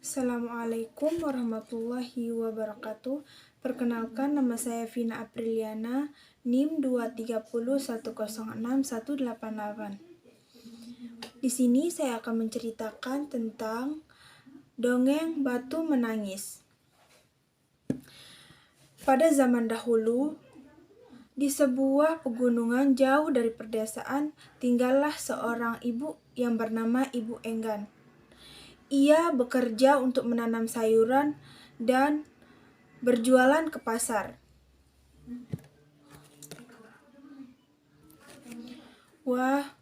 Assalamualaikum warahmatullahi wabarakatuh. Perkenalkan, nama saya Vina Apriliana, NIM 230106188. Di sini saya akan menceritakan tentang dongeng Batu Menangis. Pada zaman dahulu, di sebuah pegunungan jauh dari pedesaan, tinggallah seorang ibu yang bernama Ibu Enggan. Ia bekerja untuk menanam sayuran dan berjualan ke pasar. Wah,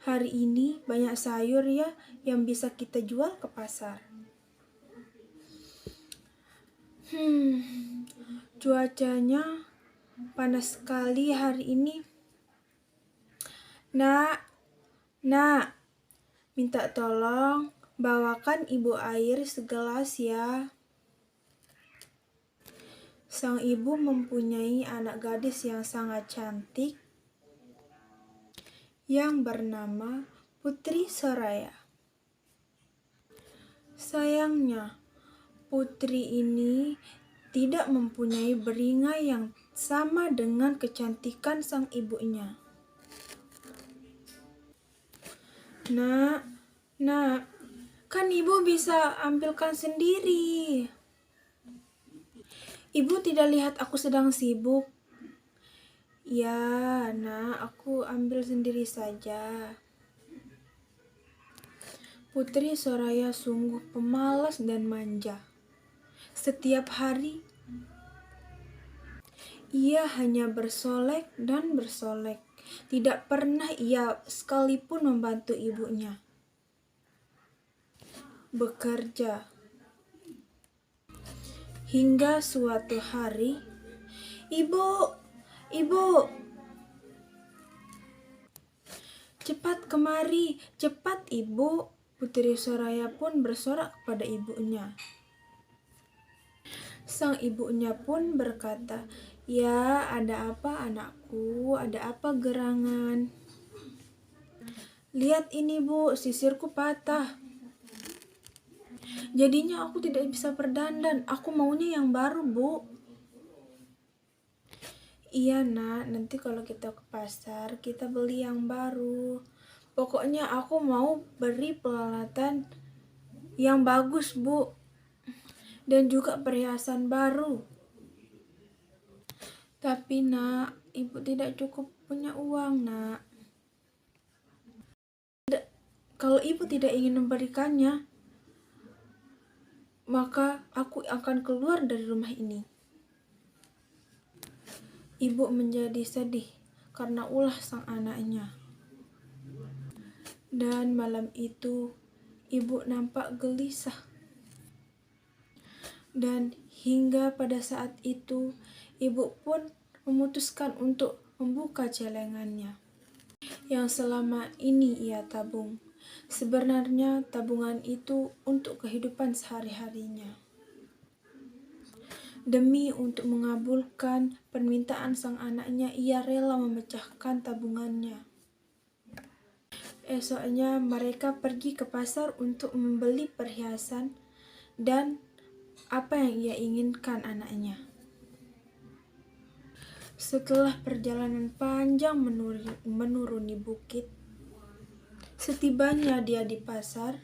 hari ini banyak sayur ya yang bisa kita jual ke pasar. Cuacanya panas sekali hari ini. Nak, minta tolong bawakan ibu air segelas ya. Sang ibu mempunyai anak gadis yang sangat cantik yang bernama Putri Soraya. Sayangnya, putri ini tidak mempunyai beringai yang sama dengan kecantikan sang ibunya. Nak, kan ibu bisa ambilkan sendiri. Ibu tidak lihat aku sedang sibuk. Ya, nak, aku ambil sendiri saja. Putri Soraya sungguh pemalas dan manja. Setiap hari, ia hanya bersolek dan bersolek. Tidak pernah ia sekalipun membantu ibunya bekerja. Hingga suatu hari, Ibu, cepat kemari, cepat Ibu. Putri Soraya pun bersorak kepada ibunya. Sang ibunya pun berkata, "Ya, ada apa anakku? Ada apa gerangan? Lihat ini Bu, sisirku patah. Jadinya aku tidak bisa berdandan. Aku maunya yang baru, Bu." "Iya nak, nanti kalau kita ke pasar kita beli yang baru. Pokoknya aku mau beri peralatan yang bagus Bu, dan juga perhiasan baru. Tapi nak, ibu tidak cukup punya uang nak. Kalau ibu tidak ingin memberikannya, maka aku akan keluar dari rumah ini." Ibu menjadi sedih karena ulah sang anaknya. Dan malam itu, ibu nampak gelisah. Dan hingga pada saat itu, ibu pun memutuskan untuk membuka celengannya yang selama ini ia tabung. Sebenarnya tabungan itu untuk kehidupan sehari-harinya. Demi untuk mengabulkan permintaan sang anaknya, ia rela memecahkan tabungannya. Esoknya mereka pergi ke pasar untuk membeli perhiasan dan apa yang ia inginkan anaknya. Setelah perjalanan panjang menuruni bukit, setibanya dia di pasar,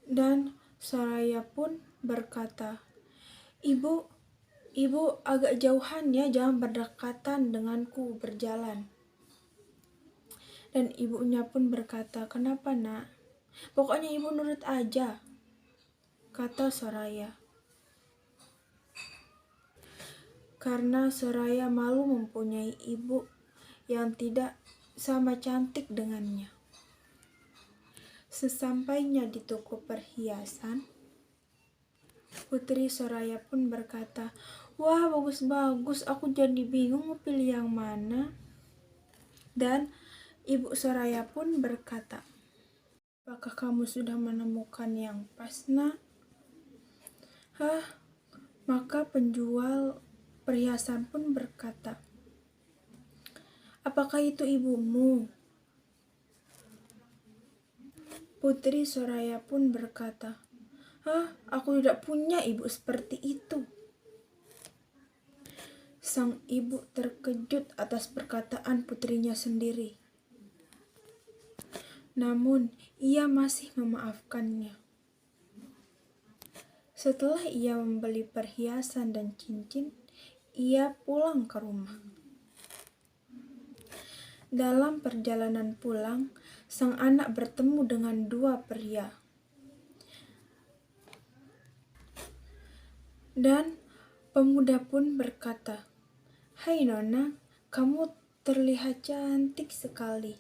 dan Soraya pun berkata, Ibu agak jauhan ya, jangan berdekatan denganku berjalan." Dan ibunya pun berkata, "Kenapa nak? Pokoknya ibu nurut aja," kata Soraya. Karena Soraya malu mempunyai ibu yang tidak sama cantik dengannya. Sesampainya di toko perhiasan, Putri Soraya pun berkata, "Wah, bagus-bagus, aku jadi bingung mau pilih yang mana." Dan Ibu Soraya pun berkata, "Apakah kamu sudah menemukan yang pas, nak?" Maka penjual perhiasan pun berkata, "Apakah itu ibumu?" Putri Soraya pun berkata, aku tidak punya ibu seperti itu." Sang ibu terkejut atas perkataan putrinya sendiri. Namun, ia masih memaafkannya. Setelah ia membeli perhiasan dan cincin, ia pulang ke rumah. Dalam perjalanan pulang, sang anak bertemu dengan dua pria. Dan pemuda pun berkata, "Hai Nona, kamu terlihat cantik sekali."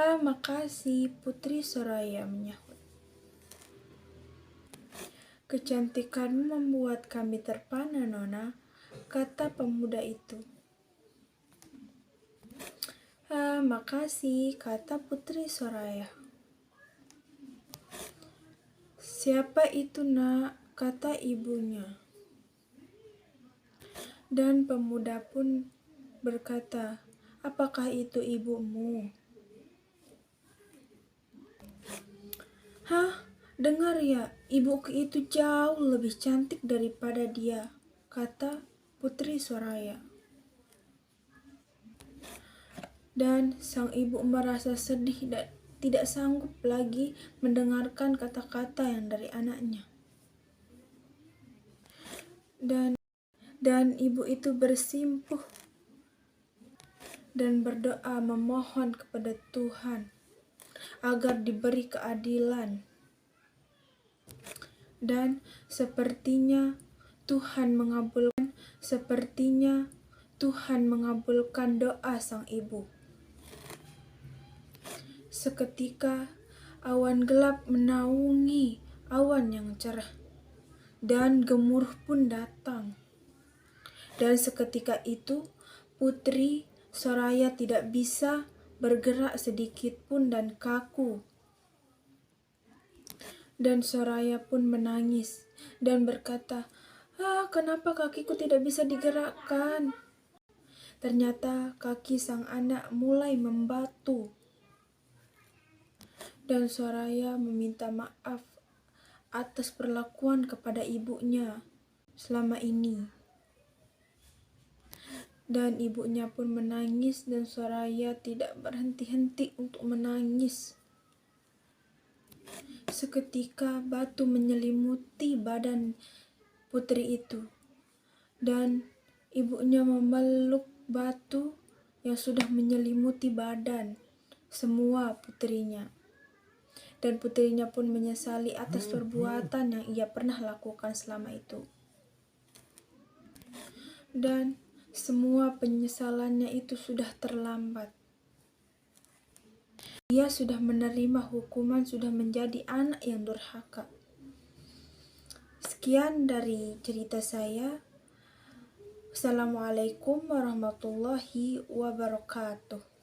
Makasih," Putri Soraya menyahut. "Kecantikanmu membuat kami terpana, Nona," kata pemuda itu. "Makasih," kata Putri Soraya. "Siapa itu, Nak?" kata ibunya. Dan pemuda pun berkata, "Apakah itu ibumu?" "Dengar ya, ibuku itu jauh lebih cantik daripada dia," kata Putri Soraya. Dan sang ibu merasa sedih dan tidak sanggup lagi mendengarkan kata-kata yang dari anaknya. Dan ibu itu bersimpuh dan berdoa memohon kepada Tuhan agar diberi keadilan. Dan sepertinya Tuhan mengabulkan doa sang ibu. Seketika awan gelap menaungi awan yang cerah, dan gemuruh pun datang. Dan seketika itu Putri Soraya tidak bisa bergerak sedikit pun dan kaku. Dan Soraya pun menangis dan berkata, "Kenapa kakiku tidak bisa digerakkan?" Ternyata kaki sang anak mulai membatu. Dan Soraya meminta maaf atas perlakuan kepada ibunya selama ini. Dan ibunya pun menangis dan Soraya tidak berhenti-henti untuk menangis. Seketika batu menyelimuti badan putri itu, dan ibunya memeluk batu yang sudah menyelimuti badan semua putrinya. Dan putrinya pun menyesali atas perbuatan yang ia pernah lakukan selama itu. Dan semua penyesalannya itu sudah terlambat. Ia sudah menerima hukuman, sudah menjadi anak yang durhaka. Sekian dari cerita saya. Assalamualaikum warahmatullahi wabarakatuh.